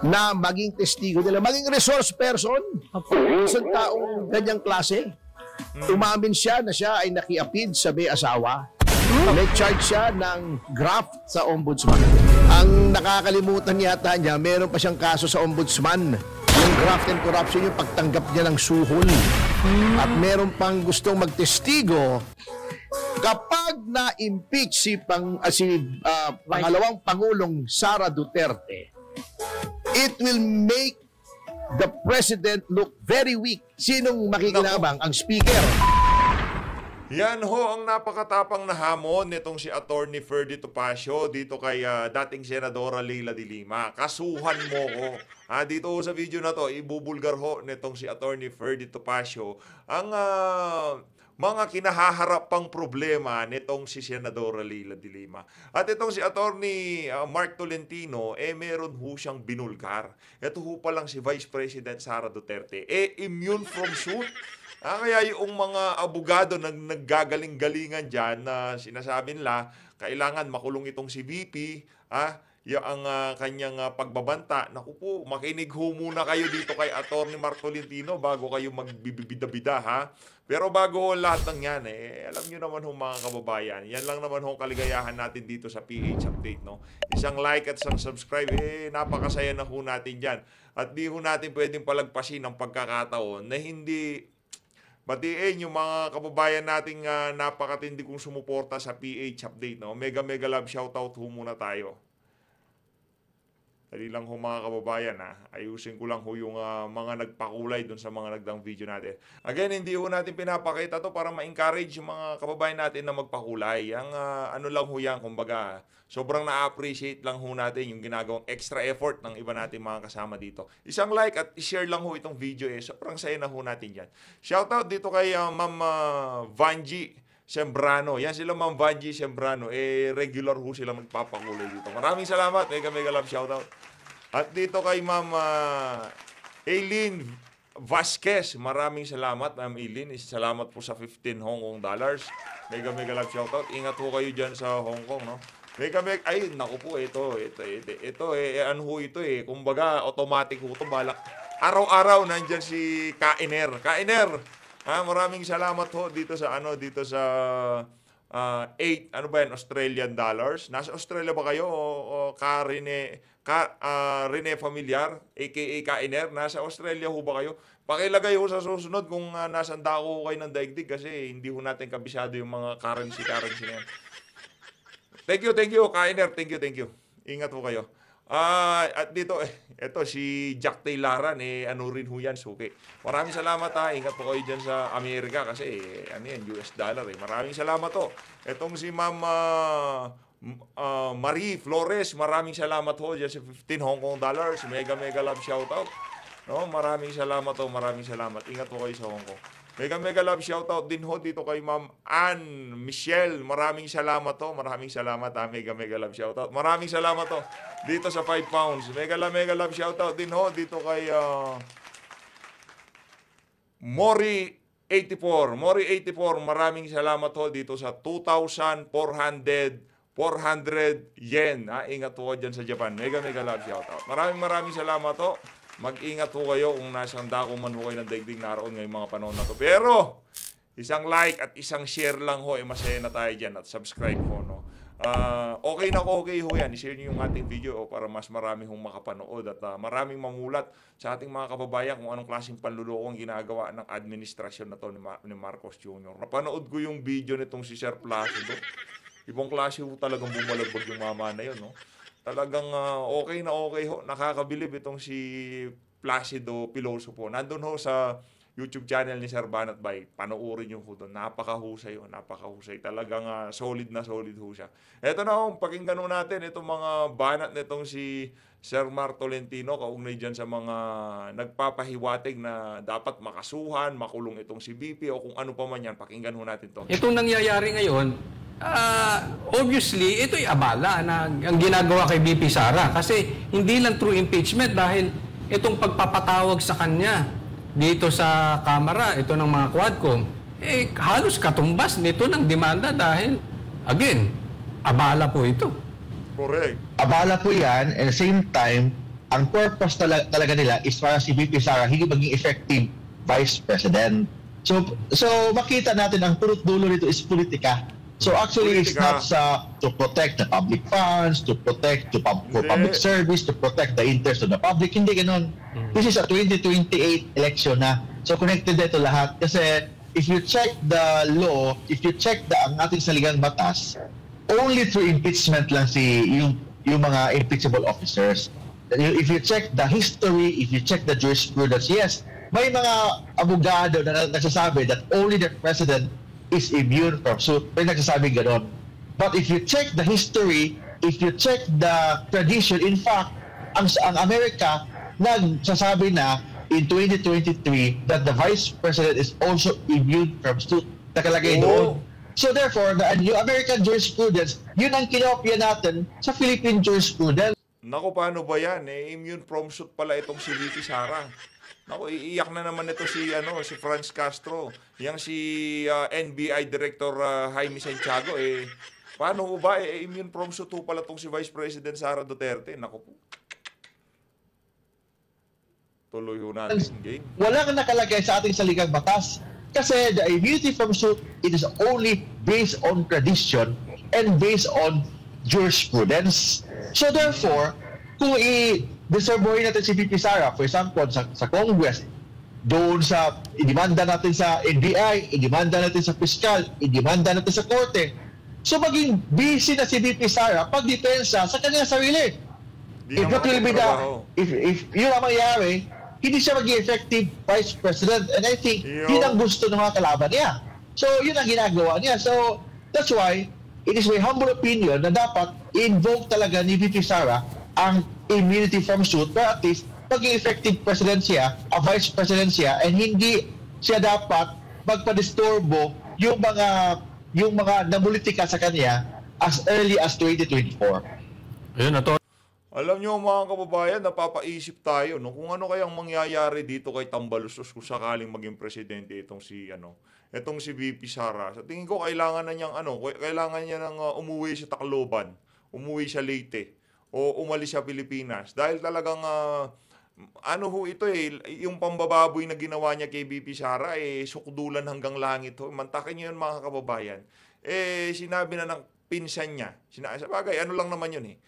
na maging testigo nila, maging resource person. Isang taong ganyang klase. Umamin siya na siya ay nakiapid sa may asawa. May charge siya ng graft sa ombudsman. Ang nakakalimutan yata niya, meron pa siyang kaso sa ombudsman. Yung graft and corruption, yung pagtanggap niya ng suhol. At meron pang gustong magtestigo kapag na-impeach si pangalawang Pangulong Sara Duterte, it will make the President look very weak. Sinong makikinabang? Ang Speaker. Yan ho ang napakatapang na hamon nitong si Attorney Ferdy Topacio dito kay dating Senadora Leila de Lima. Kasuhan mo ko. Dito ho sa video na to, ibubulgar ho nitong si Attorney Ferdy Topacio ang mga kinahaharap pang problema nitong si Senadora Leila de Lima. At itong si Attorney Mark Tolentino, meron ho siyang binulgar. Ito ho pa lang si Vice President Sara Duterte, immune from suit. Kaya yung mga abogado na naggagaling-galingan dyan na sinasabi nila, kailangan makulong itong si VP, ang kanyang pagbabanta. Naku po, makinig ho muna kayo dito kay Atty. Mark Tolentino bago kayo magbibida-bida, ha? Pero bago lahat ng yan, alam nyo naman ho mga kababayan, yan lang naman ho kaligayahan natin dito sa PH Update, no? Isang like at isang subscribe, napakasaya na ho natin dyan. At di ho natin pwedeng palagpasin ang pagkakataon na hindi batiin yung mga kababayan nating napakatindi kong sumuporta sa PH Update, no? Mega love shoutout ho muna tayo. Dali lang ho mga kababayan, ayusin ko lang ho yung mga nagpakulay dun sa mga nagdang video natin. Again, hindi ho natin pinapakita to para ma-encourage yung mga kababayan natin na magpakulay. Ang ano lang ho yan, kumbaga, sobrang na-appreciate lang ho natin yung ginagawang extra effort ng iba natin mga kasama dito. Isang like at share lang ho itong video, sobrang saya na ho natin yan. Shoutout dito kay Ma'am Vanji Sembrano. Yan sila Ma'am Vanji Sembrano. Regular ho sila magpapakulay dito. Maraming salamat. Mega love shoutout. At dito kay Ma'am Aileen Vasquez. Maraming salamat, Ma'am Aileen. Salamat po sa 15 Hong Kong dollars. Mega love shoutout. Ingat ho kayo dyan sa Hong Kong, no? Ay, naku po, ito, ano ho ito, kumbaga, automatic ho ito, balak. Araw-araw, nandyan si Kainer. Kainer! Maraming salamat ho dito sa 8 Australian dollars. Nasa Australia ba kayo o Rene Familiar aka Kainer, nasa Australia ho ba kayo? Pakilagay ho sa susunod kung nasaan dako kayo ng daigdig kasi hindi ho natin kabisado yung mga currency na yan. Thank you Kainer, thank you. Ingat ho kayo. At dito, ito si Jack Taylaran, ano rin ho yan, suki. Maraming salamat ingat po kayo dyan sa Amerika kasi, ano yan, US dollar Maraming salamat ho. Itong si Ma'am Marie Flores, maraming salamat ho dyan sa 15 Hong Kong dollars. Mega love shoutout. No, maraming salamat ho, maraming salamat. Ingat po kayo sa Hong Kong. Mega love shoutout din ho dito kay Ma'am Ann Michelle. Maraming salamat ho. Maraming salamat Mega love shoutout. Maraming salamat ho dito sa 5 pounds. Mega love shoutout din ho dito kay Mori 84. Mori 84, maraming salamat ho dito sa 2,400 yen. Ingat ho dyan sa Japan. Mega love shoutout. Maraming salamat ho. Mag-ingat ho kayo kung nasang dako man ho kayo ng daigdig naroon ngayong mga panahon na to. Pero, isang like at isang share lang ho, masaya na tayo dyan at subscribe ho, no? Okay ho yan. I-share nyo yung ating video para mas marami hong makapanood at maraming mamulat sa ating mga kababayan kung anong klaseng panlulokong ginagawa ng administrasyon na to ni Marcos Jr. Napanood ko yung video nitong si Sir Placido. Ibang klase ho talagang bumalagbag yung mama na yun, no? Talagang okay ho. Nakakabilib itong si Placido Piloso po. Nandun ho sa YouTube channel ni Sir Banat Bay. Panoorin nyo ho doon. Napakahusay ho. Napakahusay. Talagang solid ho siya. Eto na ho. Pakinggan ho natin itong mga banat nitong si Sir Mark Tolentino. Kaugnay dyan sa mga nagpapahiwatig na dapat makasuhan, makulong itong si VP o kung ano pa man yan. Pakinggan ho natin to. Itong nangyayari ngayon, obviously, ito'y abala na ang ginagawa kay VP Sara. Kasi hindi lang through impeachment dahil itong pagpapatawag sa kanya dito sa Kamara, ito ng mga Quadcom, halos katumbas nito ng demanda dahil, again, abala po ito. Correct. Abala po yan, and at the same time, ang purpose talaga nila is para si VP Sara hindi maging effective Vice President. So makita natin ang punot dulo nito is politika. So actually, it's not to protect the public funds, to protect for public service, to protect the interest of the public. Hindi ganun. This is a 2028 election na. So connected ito lahat. Kasi if you check the law, if you check ang ating saligang batas, only through impeachment lang yung mga impeachable officers. If you check the history, if you check the jurisprudence, yes, may mga abogado na nagsasabi that only the president is immune from suit. May nagsasabing gano'n. But if you check the history, if you check the tradition, in fact, ang Amerika nagsasabi na in 2023 that the Vice President is also immune from suit. Nakalagay doon. So therefore, the American jurisprudence, yun ang kinopya natin sa Philippine jurisprudence. Naku, paano ba yan? Immune from suit pala itong si VP Sara. Naku, iiyak na naman ito si Franz Castro. Yang si NBI Director Jaime Santiago, paano ba? Immune from suit pala itong si Vice President Sara Duterte. Naku po. Tuloy ho natin yung game. Walang nakalagay sa ating saligang batas. Kasi the immunity from suit, it is only based on tradition and based on jurisprudence. So therefore, kung i-deserbohin natin si VP Sara, for example, sa Congress, doon sa idemanda natin sa NBI, idemanda natin sa Piskal, idemanda natin sa Korte, so maging busy na si VP Sara pagdepensa sa kanyang sarili. If yun ang mangyari, hindi siya maging effective Vice President, and I think yun ang gusto ng mga kalaban niya. So yun ang ginagawa niya. So that's why it is my humble opinion na dapat i-invoke talaga ni VP Sara ang immunity from suit para at least maging effective president siya, a vice president siya, and hindi siya dapat magpadisturbo yung mga namulitika sa kanya as early as 2024. Ayun na to. Alam nyo mga kababayan, napapaisip tayo kung ano kayang mangyayari dito kay Tambaluslos kung sakaling maging presidente itong si VP Sara. Sa tingin ko kailangan na niyang kailangan niya nang umuwi sa Tacloban, umuwi sa Leyte o umalis sa Pilipinas dahil talagang yung pambababoy na ginawa niya kay VP Sara sukdulan hanggang langit ho. Mantakin niyo yun mga kababayan. Sinabi na ng pinsan niya. Sa bagay, lang naman yun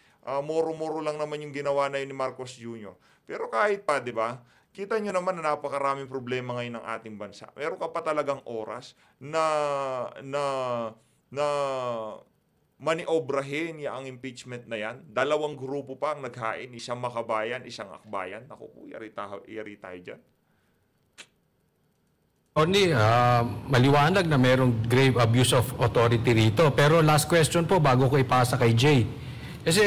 moro-moro lang naman yung ginawa na yun ni Marcos Jr. Pero kahit pa, di ba? Kita nyo naman na napakaraming problema ngayon ng ating bansa. Meron ka pa talagang oras na maniobrahin ang impeachment na yan. Dalawang grupo pa ang naghain. Isang makabayan, isang akbayan. Naku po, yari tayo dyan. Only, maliwanag na merong grave abuse of authority rito. Pero last question po, bago ko ipasa kay Jay. Kasi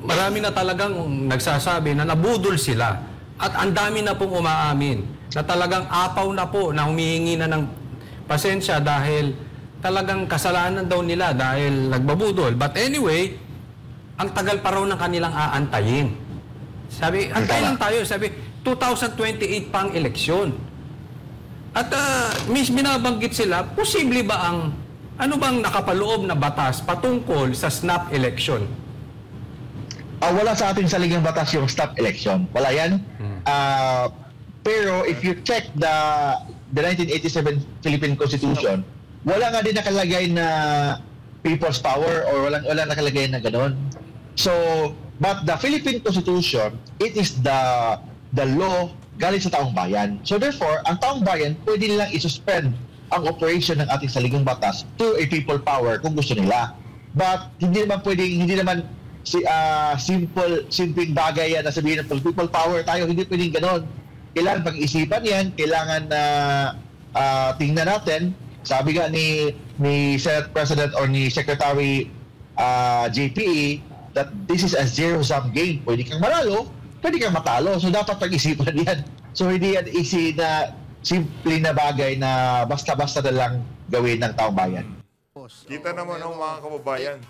marami na talagang nagsasabi na nabudol sila at ang dami na pong umaamin na talagang apaw na po na humihingi na ng pasensya dahil talagang kasalanan daw nila dahil nagbabudol. But anyway, ang tagal pa raw ng kanilang aantayin. Sabi, antay lang tayo. Sabi, 2028 pa ang eleksyon. At binabanggit sila, posible ba ano bang nakapaloob na batas patungkol sa snap election? Wala sa ating saligang batas yung snap election. Wala yan. Pero if you check the 1987 Philippine Constitution, wala nga din nakalagay na people's power or wala nakalagay na gano'n. So, but the Philippine Constitution, it is the law galing sa taong bayan. So therefore, ang taong bayan pwede nilang isuspend ang operation ng ating saligang batas to a people power kung gusto nila. But hindi naman simpleng bagay yan na sabihin ng people power tayo, hindi pwedeng ganon. Kailangan pag-isipan yan, kailangan na tingnan natin. Sabi nga ni Senate President or ni Secretary JPE that this is a zero-sum game. Pwede kang manalo, pwede kang matalo. So dapat pag-isipan yan. So hindi yan easy na simple na bagay na basta-basta na lang gawin ng taong bayan. Kita naman mga kababayan.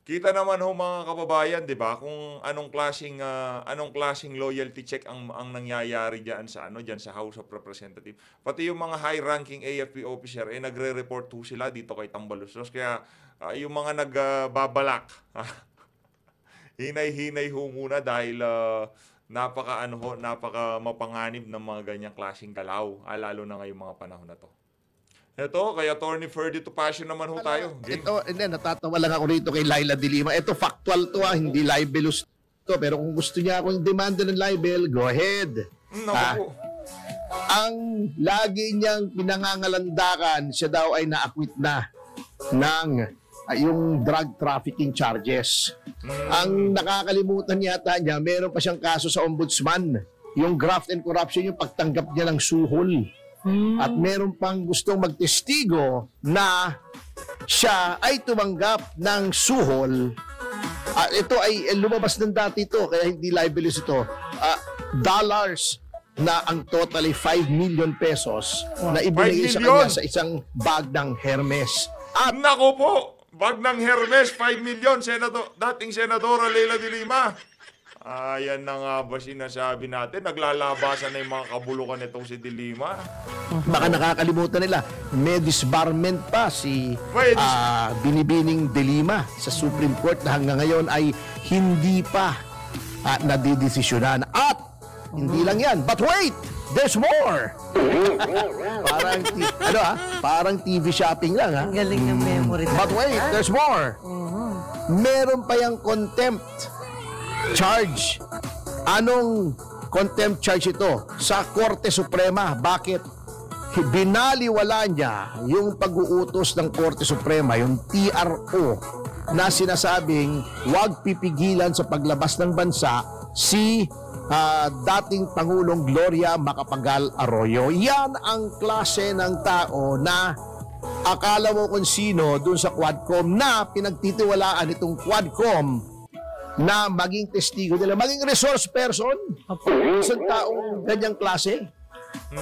Kita naman mga kababayan, 'di ba? Kung anong klaseng loyalty check ang nangyayari diyan sa diyan sa House of Representatives. Pati yung mga high-ranking AFP officer nagre-report sila dito kay Tambaluslos. Kaya yung mga nagbabalak hinay-hinay ho muna dahil napaka mapanganib ng mga ganyang klaseng galaw, lalo na ngayong mga panahon na to. Ito, kay Attorney Ferdy Topacio naman ho tayo. Ito, natatawa lang ako rito kay Laila de Lima. Ito, factual to hindi libelous to. Pero kung gusto niya akong demanda ng libel, go ahead. Naku. Ang lagi niyang pinangangalandakan, siya daw ay na-acquit na ng yung drug trafficking charges. Ang nakakalimutan yata niya, meron pa siyang kaso sa ombudsman. Yung graft and corruption, yung pagtanggap niya ng suhol. At meron pang gustong magtestigo na siya ay tumanggap ng suhol. Ito ay lumabas ng dati ito, kaya hindi libelous ito. Dollars na ang total ay 5 million pesos na ibinigay sa kanya sa isang bag ng Hermes. At nako po, bag ng Hermes, 5 million, dating Senadora Leila de Lima. Ayan na nga ba sinasabi natin? Naglalabasan na yung mga kabulukan nitong si de Lima. Baka nakakalimutan nila, may disbarment pa si Binibining de Lima sa Supreme Court na hanggang ngayon ay hindi pa nadidesisyonan. At hindi lang yan, but wait! There's more! Parang TV shopping lang, ha? Galing ng memory. But wait, there's more! Meron pa yung contempt charge. Anong contempt charge ito? Sa Korte Suprema. Bakit? Binaliwala niya yung pag-uutos ng Korte Suprema, yung TRO, na sinasabing huwag pipigilan sa paglabas ng bansa si dating Pangulong Gloria Macapagal Arroyo. Yan ang klase ng tao na akala mo kung sino dun sa Quadcom na pinagtitiwalaan itong Quadcom na maging testigo nila, maging resource person. Isang taong ganyang klase.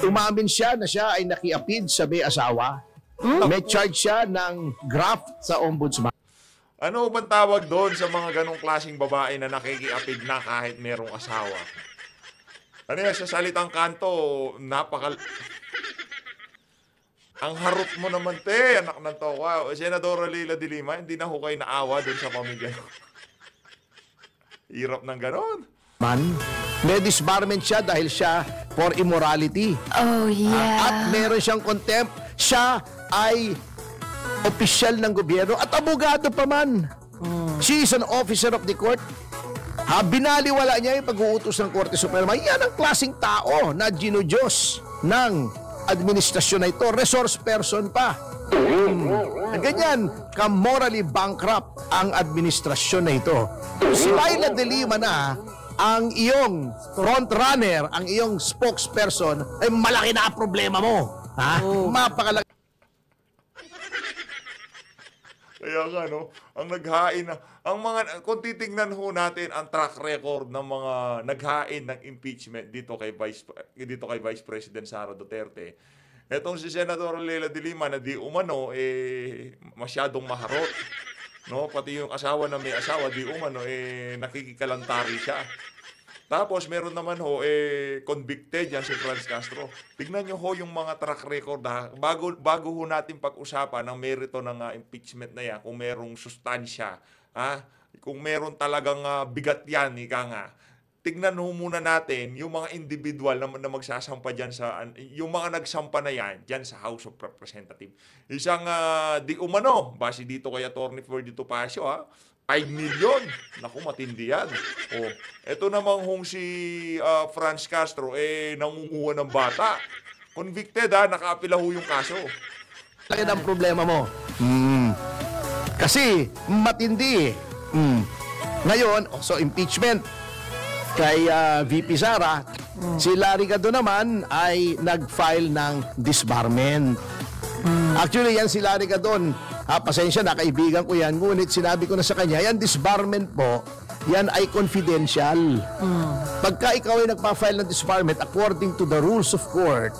Umamin siya na siya ay nakiapid sa may asawa. May charge siya ng graft sa ombudsman. Ano bang tawag doon sa mga ganong klaseng babae na nakikiapid na kahit merong asawa? Ano yan, sa salitang kanto, ang harot mo naman, te, anak ng toka. Senadora Leila de Lima, hindi na ho kayo naawa doon sa pamilya. Hirap ng ganon. May disbarment siya dahil siya for immorality. Oh, yeah. At meron siyang contempt. Siya ay opisyal ng gobyerno at abogado pa man. She is an officer of the court. Binaliwala niya yung pag-uutos ng Korte Suprema. Yan ang klaseng tao na ginudyos ng administrasyon na ito. Resource person pa. Ganyan, ka-morally bankrupt ang administrasyon na ito. Si Laila de Lima na ang iyong frontrunner, ang iyong spokesperson, ay malaki na ang problema mo. Mapakalaki. Kaya nga, no, ang naghain na, kung titingnan ho natin ang track record ng mga naghain ng impeachment dito kay Vice President Sara Duterte, etong si Senador Leila de Lima na di umano, masyadong maharot. No, pati yung asawa na may asawa, di umano, nakikikalantari siya. Tapos meron naman ho, convicted yan si Franz Castro. Tignan nyo ho yung mga track record, ha? Bago ho natin pag-usapan ang merito ng impeachment na yan, kung merong sustansya, ha? Kung meron talagang bigat yan, ika nga. Tignan ho muna natin yung mga individual na magsasampa dyan yung mga nagsampa na yan, dyan sa House of Representatives. Isang di umano, base dito kay Attorney Ferdy Topacio, 5 million. Naku, matindi yan. Ito namang si Franz Castro, nangunguha ng bata. Convicted, nakaapila ho yung kaso. Laki ng problema mo. Kasi, matindi. Ngayon, so impeachment kay VP Sara, si Larry Gadon naman ay nag-file ng disbarment. Actually, yan si Larry Gadon, pasensya na, kaibigan ko yan, ngunit sinabi ko na sa kanya, yan disbarment po, yan ay confidential. Pagka ikaw ay nagpa-file ng disbarment, according to the rules of court,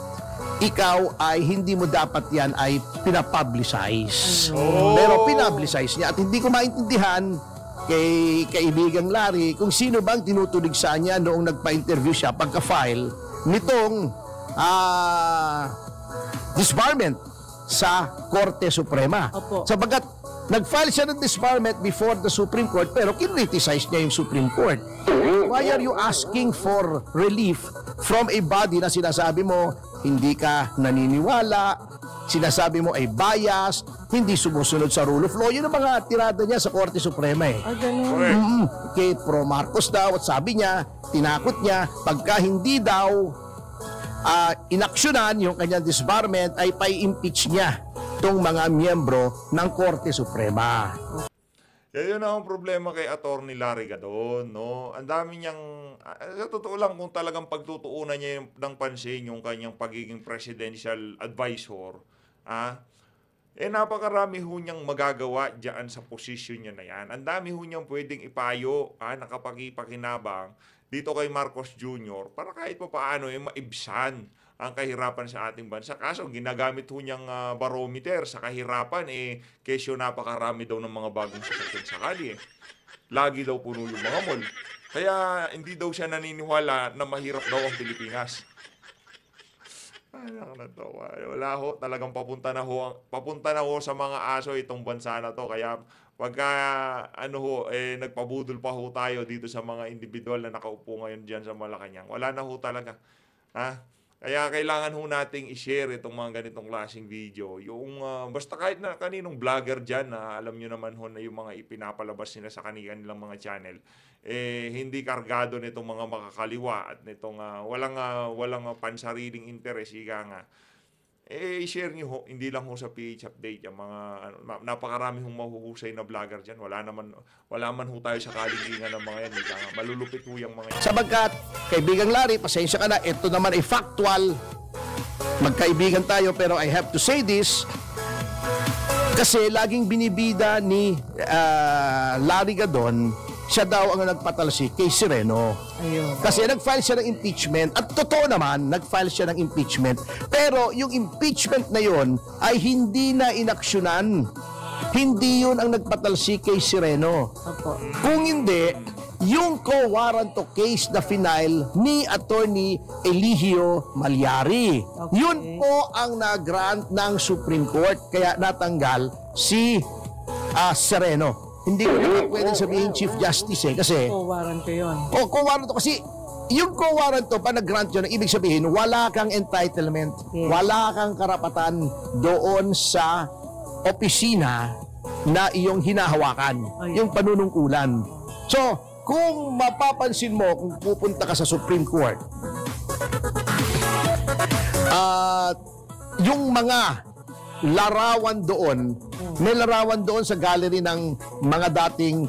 ikaw ay hindi mo dapat yan ay pinapublicize. Pero pinapublicize niya at hindi ko maintindihan kay kaibigang Larry kung sino bang tinutulig sa niya noong nagpa-interview siya pagka-file nitong disbarment sa Korte Suprema. Opo. Sabagat Nag-file siya ng disbarment before the Supreme Court pero kinriticize niya yung Supreme Court. Why are you asking for relief from a body na sinasabi mo hindi ka naniniwala, sinasabi mo ay bias, hindi sumusunod sa rule of law? Yun ang mga tirada niya sa Korte Suprema eh. Correct. Kay pro Marcos daw at sabi niya, tinakot niya, pagka hindi daw inaksyonan yung kanyang disbarment ay pai-impeach niya itong mga miyembro ng Korte Suprema. Yan ang problema kay Atty. Larry Gadon, no? Ang dami niyang, sa totoo lang, kung talagang pagtutuunan niya ng pansin yung kanyang pagiging presidential advisor, napakarami ho niyang magagawa diyan sa posisyon niya na yan. Ang dami ho niyang pwedeng ipayo, nakapakipakinabang dito kay Marcos Jr. para kahit pa paano maibsan ang kahirapan sa ating bansa. Kaso ginagamit ho niyang barometer sa kahirapan, kesyo napakarami daw ng mga bagong sasakyan sa kalye. Lagi daw puno yung mga mall. Kaya hindi daw siya naniniwala na mahirap daw ang Pilipinas. Ay, nakakatawa. Wala ho, talagang papunta na ho sa mga aso itong bansa na to. Kaya pagka nagpabudol pa ho tayo dito sa mga individual na nakaupo ngayon diyan sa Malacanang, wala na ho talaga. Kaya kailangan ho nating i-share itong mga ganitong klaseng video. Yung basta kahit na kaninong vlogger dyan, alam nyo naman ho na yung mga ipinapalabas nila sa kanilang mga channel, hindi kargado nitong mga makakaliwa at nitong walang pansariling interes, i-share nyo ho, hindi lang ho sa PH Update, yung mga napakarami hong mahuhusay na vlogger dyan. Wala man ho tayo sa kalingingan ng mga yan, malulupit ho yung mga yan. Sabagkat, kaibigang Larry, pasensya ka na, ito naman ay factual. Magkaibigan tayo pero I have to say this kasi laging binibida ni Larry Gadon, siya daw ang nagpatalsik kay Sereno. Ayun. Kasi nag-file siya ng impeachment at totoo naman, nag-file siya ng impeachment. Pero yung impeachment na yon ay hindi na inaksyonan. Hindi yun ang nagpatalsik kay Sereno. Opo. Kung hindi, yung co-warranto case na final ni Attorney Eligio Malyari. Okay. Yun po ang nag-grant ng Supreme Court kaya natanggal si Sereno. Hindi ko naman pwedeng sabihin Chief Justice kasi Warrant ko yun. co-warranto kasi yung co-warranto pa nag-grant yun, ang ibig sabihin wala kang entitlement, Yes. wala kang karapatan doon sa opisina na iyong hinahawakan, yung panunungkulan. So, kung mapapansin mo, kung pupunta ka sa Supreme Court, yung mga larawan doon, may larawan doon sa gallery ng mga dating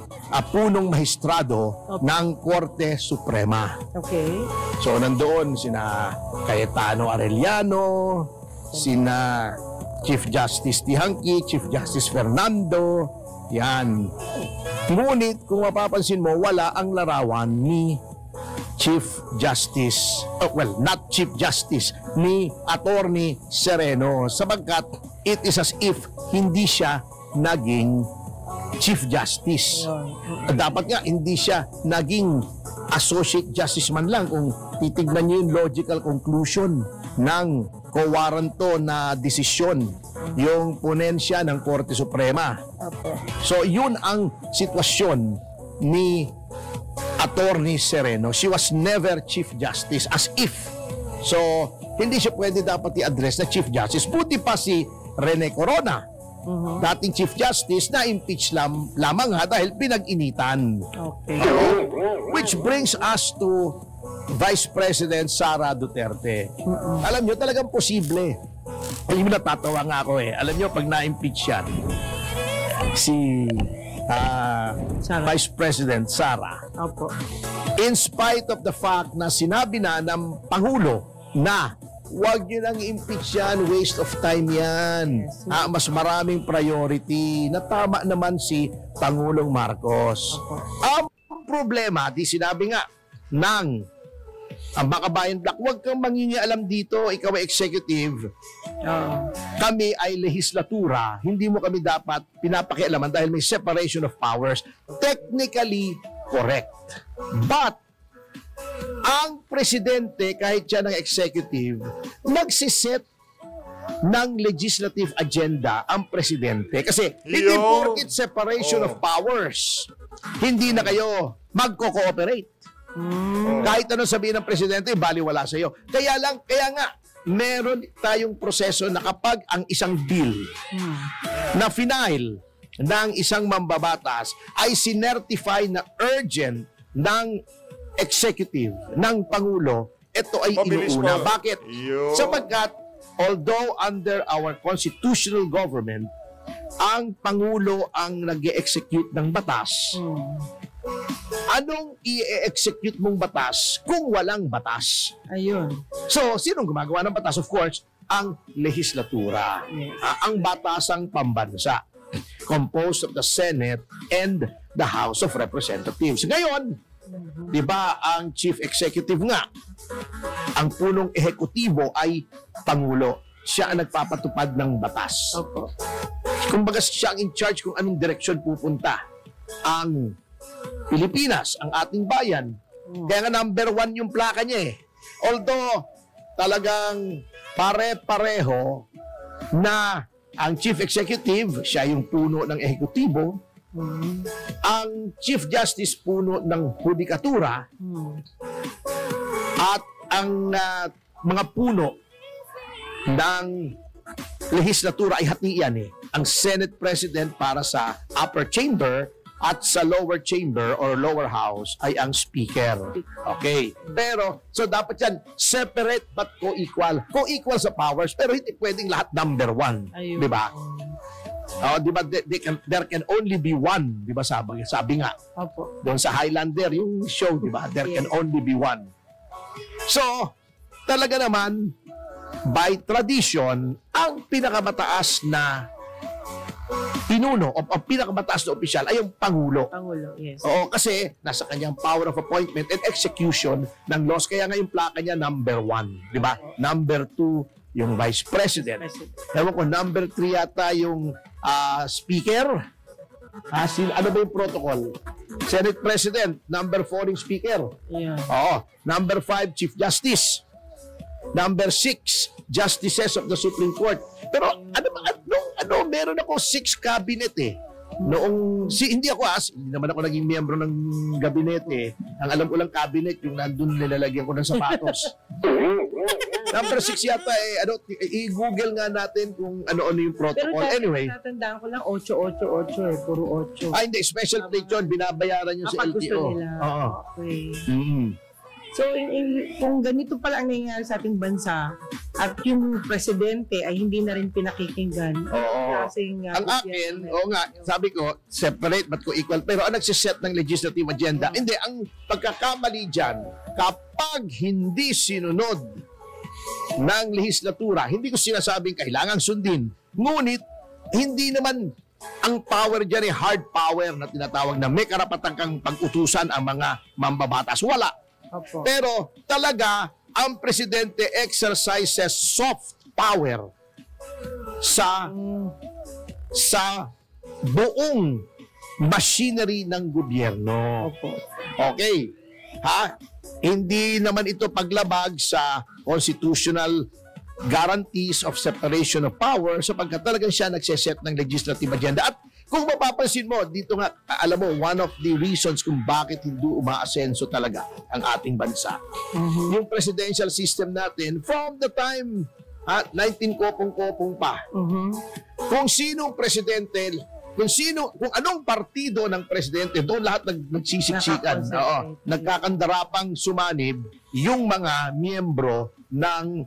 punong mahistrado ng Korte Suprema. Okay. So, nandoon sina Cayetano Arellano, sina Chief Justice Tihanki, Chief Justice Fernando, yan. Ngunit, kung mapapansin mo, wala ang larawan ni Chief Justice, not Chief Justice, ni Attorney Sereno, sabagkat it is as if hindi siya naging Chief Justice. Dapat nga hindi siya naging Associate Justice man lang kung titignan niyo yung logical conclusion ng co-warranto na desisyon, yung ponensya ng Korte Suprema. So yun ang sitwasyon ni Attorney Sereno. She was never Chief Justice, as if. So, hindi siya pwede dapat i-address na Chief Justice. Buti pa si Rene Corona, dating Chief Justice, na impeach lamang dahil pinag-initan. Okay. Which brings us to Vice President Sara Duterte. Alam nyo, talagang posible. Alam mo, natatawa nga ako Alam nyo, pag na-impeach yan, si Vice President Sara, Opo. in spite of the fact na sinabi na ng Pangulo na huwag nyo nang impeach yan, waste of time yan. Mas maraming priority. Na tama naman si Pangulong Marcos. Ang problema, di sinabi nga ng ang Bakabayan Black, huwag kang mangingialam dito, ikaw ay executive. Kami ay lehislatura, hindi mo kami dapat pinapakialaman dahil may separation of powers. Technically correct. But ang presidente, kahit siya ng executive, nagsiset ng legislative agenda ang presidente. Kasi hindi Yo. porket separation of powers, hindi na kayo magko-cooperate. Kahit ano sabihin ng presidente, baliwala sa iyo. Kaya nga, meron tayong proseso na kapag ang isang bill na final ng isang mambabatas ay sinertify na urgent ng executive, ng Pangulo, ito ay Mabilis inuuna. pa. Bakit? Yo. Sapagkat, although under our constitutional government, ang Pangulo ang nag-execute ng batas, anong i-execute mong batas kung walang batas? Ayun. So, sinong gumagawa ng batas? Of course, ang lehislatura. Yes. Ang batasang pambansa. Composed of the Senate and the House of Representatives. Ngayon, di ba ang chief executive nga, ang punong ehekutibo ay Pangulo. Siya ang nagpapatupad ng batas. Opo. Kumbaga siya ang in charge kung anong direksyon pupunta ang Pilipinas, ang ating bayan. Kaya nga number 1 yung plaka niya eh. Although talagang pare-pareho na ang chief executive, siya yung puno ng ehekutibo, ang chief justice puno ng hudikatura, at ang mga puno ng lehislatura ay hatian eh. Ang Senate President para sa upper chamber at sa lower chamber or lower house ay ang speaker. Okay. Pero, so dapat yan separate but co-equal. Co-equal sa powers pero hindi pwedeng lahat number 1. Ayun. Di ba? Di ba? There can only be one. Di ba sabi nga. Opo. Doon sa Highlander, yung show, di ba? There can only be one. So, talaga naman, by tradition, ang pinakamataas na pinuno o ang pinakamataas na opisyal ay yung Pangulo. Pangulo, yes. Oo, kasi nasa kanyang power of appointment and execution ng laws. Kaya nga yung plaka niya number 1, di ba? Number 2, yung Vice President. Ewan ko, number 3 yata yung Speaker. Ano ba yung protocol? Senate President. Number 4 yung Speaker. Yeah. Oo. Number 5, Chief Justice. Number 6, Justices of the Supreme Court. Pero meron ako 6 cabinet eh. Noong, hindi naman ako naging miyembro ng gabinete. Ang alam ko lang cabinet, yung nandun nilalagyan ko ng sapatos. Number 6 yata i-google nga natin kung ano-ano yung protocol. Pero Anyway. tatandaan ko lang 888 eh, puro 8. Hindi, special plate yun. Binabayaran yun sa Kapag gusto LTO. nila. Oo. Okay. Mm-hmm. So, kung ganito pala ang nangyayari sa ating bansa at yung presidente ay hindi na rin pinakikinggan. Oo. Kasing, Ang akin, sabi ko, separate but co-equal. Pero ang nagsiset ng legislative agenda, hindi, ang pagkakamali dyan, kapag hindi sinunod ng legislatura, hindi ko sinasabing kailangang sundin. Ngunit, hindi naman ang power dyan ay hard power na tinatawag na may karapatan kang pag-utusan ang mga mambabatas. Wala. Opo. Pero talaga, ang presidente exercises soft power sa buong machinery ng gobyerno. Opo. Okay. Hindi naman ito paglabag sa constitutional guarantees of separation of power sapagkat talagang siya nagseset ng legislative agenda. At kung mapapansin mo, dito nga, alam mo, one of the reasons kung bakit hindi umaasenso talaga ang ating bansa. Yung presidential system natin, from the time 19 kopong-kopong pa, kung sinong presidente, kung anong partido ng presidente, doon lahat nagsisiksikan. Nagkakandarapang sumanib yung mga miyembro ng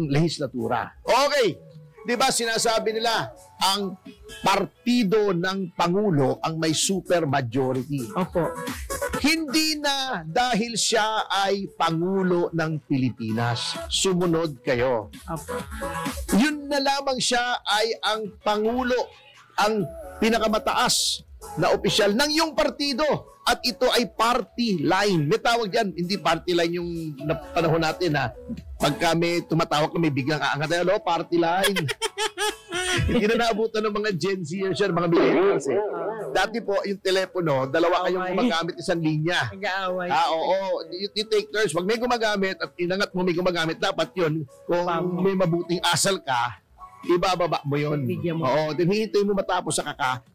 lehislatura. Okay. Di ba sinasabi nila, ang partido ng Pangulo ang may super majority. Opo. Hindi na dahil siya ay Pangulo ng Pilipinas. Sumunod kayo. Opo. Yun na lamang siya ay ang Pangulo, ang pinakamataas na opisyal ng iyong partido. At ito ay party line. May tawag dyan, hindi party line yung panahon natin na pagka may tumatawag kami biglang aangat, hello, party line. Hindi na naabutan ng mga Gen Zers, mga millennials eh. Dati po, yung telepono, dalawa kayong gumagamit isang linya. Nag-aaway. Oo. You take turns. Pag may gumagamit at inangat mo may gumagamit, dapat yun, kung may mabuting asal ka, ibababa mo yun. Bigyan mo. Oo, then hihintay mo matapos sa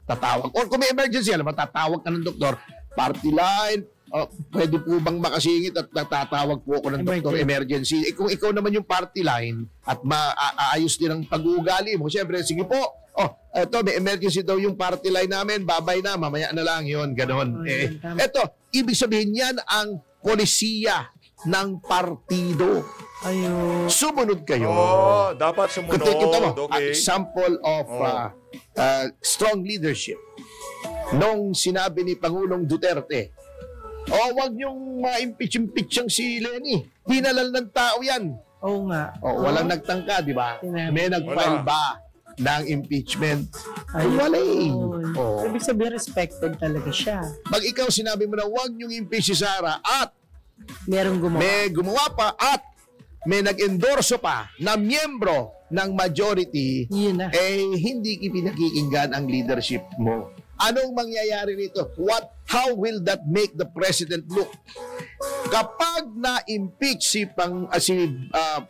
tatawag. Or kung may emergency, alam mo, tatawag ka ng doktor, party line, pwede po bang makasingit at tatawag po ako ng doktor, emergency. Kung ikaw naman yung party line at maayos din ang pag-uugali mo, siyempre, sige po, eto, may emergency daw yung party line namin, babay na, mamaya na lang yun, ganon. Eto, ibig sabihin yan ang polisiya ng partido. Ayun. Sumunod kayo. Dapat sumunod. Kita mo, Okay. example of strong leadership. Nung sinabi ni Pangulong Duterte, wag niyong ma-impeach ang si Lenny. Hinalal ng tao yan. Oo nga. Walang nagtangka, di ba? May nag-file ba ng impeachment? Wala eh. Ibig sabihin, respected talaga siya. Pag ikaw sinabi mo na wag niyong impeach si Sara at may gumawa pa at may nag-endorso pa na miyembro ng majority, hindi pinakikinggan ang leadership mo. Anong mangyayari nito? How will that make the president look? Kapag na-impeach si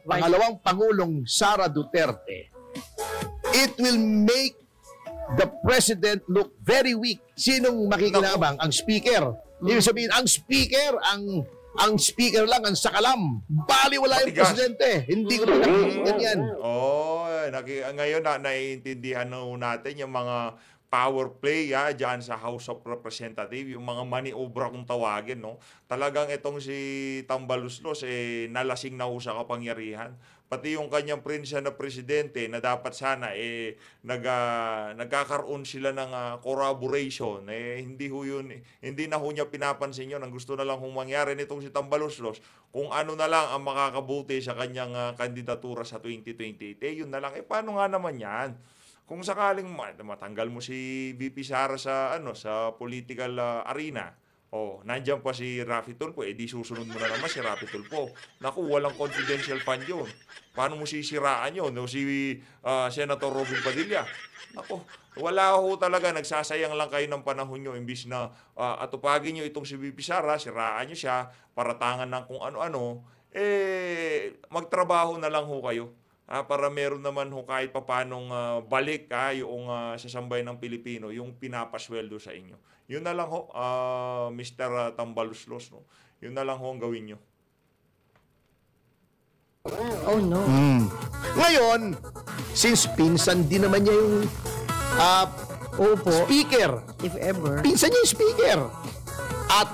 pangalawang Pangulong Sara Duterte, it will make the president look very weak. Sinong makikinabang? Ang speaker. Ibig sabihin, ang speaker lang, ang sakalam. Baliwala yung presidente. Hindi ko pinakikinggan yan. Ngayon naiintindihan natin yung mga power play dyan sa House of Representatives, yung mga maniobra kung tawagin, no? Talagang itong si Tambaluslos, nalasing na sa kapangyarihan. Pati yung kanyang prinsiya na presidente na dapat sana nagkakaroon sila ng corroboration. Hindi na ho niya pinapansin yun. Ang gusto na lang mangyari nitong si Tambaluslos, kung ano na lang ang makakabuti sa kanyang kandidatura sa 2028. Yun na lang. Paano nga naman yan? Kung sakaling matanggal mo si VP Sara sa political arena, nandiyan pa si Raffy Tulfo, di susunod mo na naman si Raffy Tulfo. Naku, walang confidential fund yun. Paano mo sisiraan yun? Si Senator Robin Padilla. Naku, wala ho talaga. Nagsasayang lang kayo ng panahon nyo. Imbis na atupagin nyo itong si VP Sara, siraan nyo siya, paratangan ng kung ano-ano, magtrabaho na lang ho kayo. Para meron naman ho kahit papanong balik yung sasambay ng Pilipino, yung pinapasweldo sa inyo. Yun na lang ho, Mr. Tambaluslos. No? Yun na lang ho ang gawin nyo. Oh no. Ngayon, since pinsan din naman niya yung speaker. If ever. Pinsan niya yung speaker. At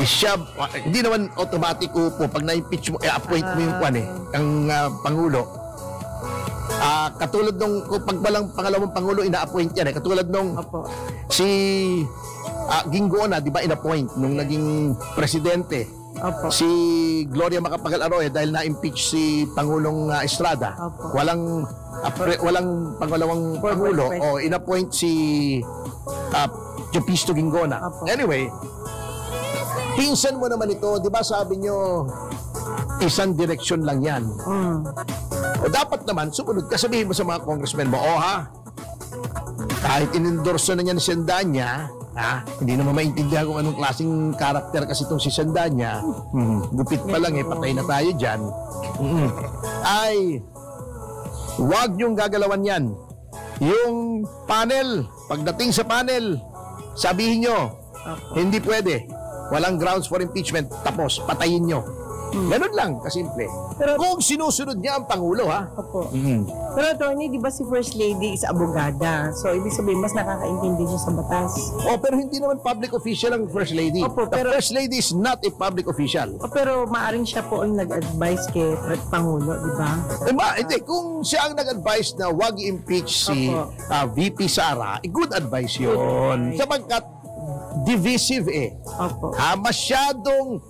siya, hindi naman automatic upo pag na-impeach mo, appoint mo yung ang Pangulo. Katulad nung pag walang pangalawang Pangulo, ina-appoint yan. Katulad nung si Gingoona, di ba, ina-appoint nung naging presidente. Si Gloria Macapagal Arroyo dahil na-impeach si Pangulong Estrada. Walang pangalawang Pangulo, ina-appoint si Jopisto Gingoona. Anyway, pinsan mo naman ito, di ba sabi nyo, isang direksyon lang yan. O dapat naman, sumunod ka, sabihin mo sa mga congressmen mo, kahit inendorso na niya ni Sendanya, hindi naman maintindihan kung anong klaseng karakter kasi itong si Sendanya, gupit pa lang patay na tayo dyan, ay, wag niyong gagalawan yan. Yung panel, pagdating sa panel, sabihin nyo, hindi pwede. Walang grounds for impeachment. Tapos, patayin nyo. Ganun lang, kasimple. Pero kung sinusunod niya ang Pangulo, Pero attorney, di ba si First Lady is abogada? So, ibig sabihin, mas nakakaintindi siya sa batas. Pero hindi naman public official ang First Lady. The First Lady is not a public official. Pero maaring siya po ang nag-advise kay Pangulo, di ba? Hindi. Kung siya ang nag-advise na wag i-impeach si VP Sara, good advice yun. Sapagkat divisive masyadong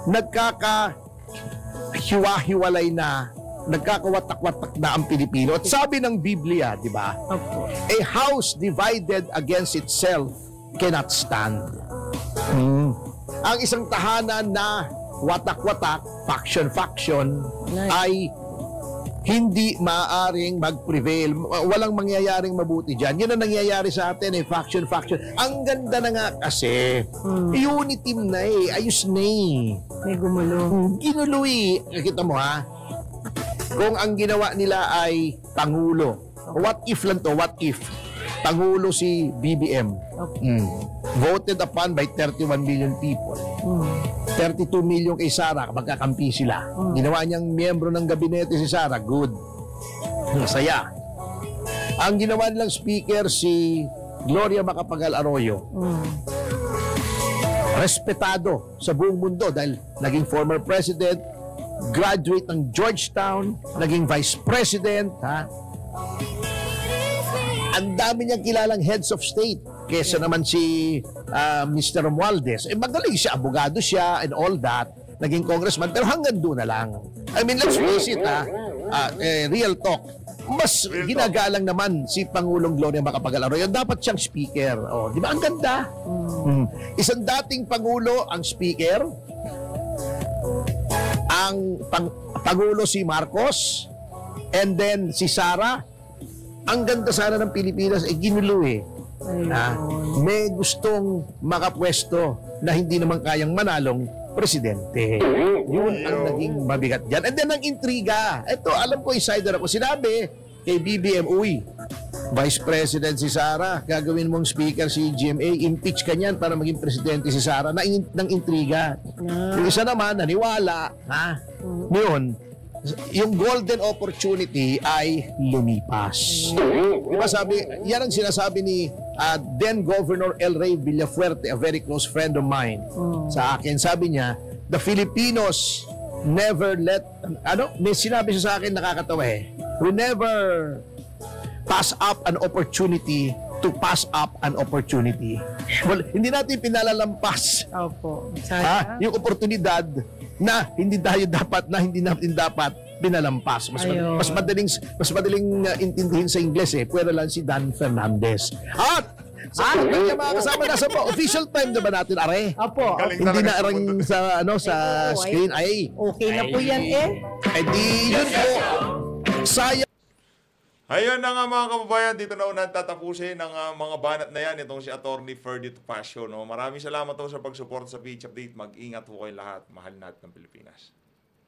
nagkakahiwa-hiwalay na nagkakawatak-watak na ang Pilipino. At sabi ng Biblia, di ba? Opo. A house divided against itself cannot stand. Ang isang tahanan na watak-watak, faction-faction, ay hindi maaaring mag-prevail. Walang mangyayaring mabuti dyan. Yun ang nangyayari sa atin, faction-faction. Ang ganda na nga kasi, unity na ayos na May gumulo. Ginulo Nakita mo ha? Kung ang ginawa nila ay Pangulo. What if lang to? What if? Pangulo si BBM. Voted upon by 31 million people. 32 million kay Sara, magkakampi sila. Ginawa niyang miyembro ng gabinete si Sara, good. Masaya. Ang ginawa nilang speaker si Gloria Macapagal Arroyo. Respetado sa buong mundo dahil naging former president, graduate ng Georgetown, naging vice president, ha? Ang dami niyang kilalang heads of state kesa naman si Mr. Romualdez. Magaling siya, abogado siya and all that. Naging congressman, pero hanggang doon na lang. I mean, let's face it, real talk. Mas ginagalang naman si Pangulong Gloria Macapagal Arroyo. Dapat siyang speaker. Oh, di ba? Ang ganda. Isang dating Pangulo ang speaker. Ang Pangulo si Marcos. And then si Sara. Ang ganda sana ng Pilipinas ginulo may gustong makapwesto na hindi naman kayang manalong presidente. Yun ang naging mabigat dyan. And then ang intriga. Ito, alam ko, insider ako. Sinabi kay BBM, Vice President si Sara, gagawin mong speaker si GMA, impeach ka niyan para maging presidente si Sara. Ng intriga. Yung isa naman, naniwala. Ngayon, yung golden opportunity ay lumipas. Diba sabi, yan ang sinasabi ni then Governor El Rey Villafuerte, a very close friend of mine, sa akin. Sabi niya, the Filipinos never let, may sinabi siya sa akin, nakakatawa we never pass up an opportunity to pass up an opportunity. Well, hindi natin pinalalampas Opo. yung oportunidad na hindi natin dapat pinalampas. Mas madaling intindihin sa Ingles Pwede lang si Dan Fernandez. At sa kanya mga kasama nasa po, official time na ba natin, Are? Opo. Hindi na arang sa screen. Okay na po yan di yun po. Sayang. Ayun na nga mga kababayan, dito na unang tatapusin ang mga banat na yan. Itong si Atty. Ferdy Topacio. Maraming salamat po sa pagsuporta sa PH Update. Mag-ingat po kayo lahat. Mahal natin ng Pilipinas.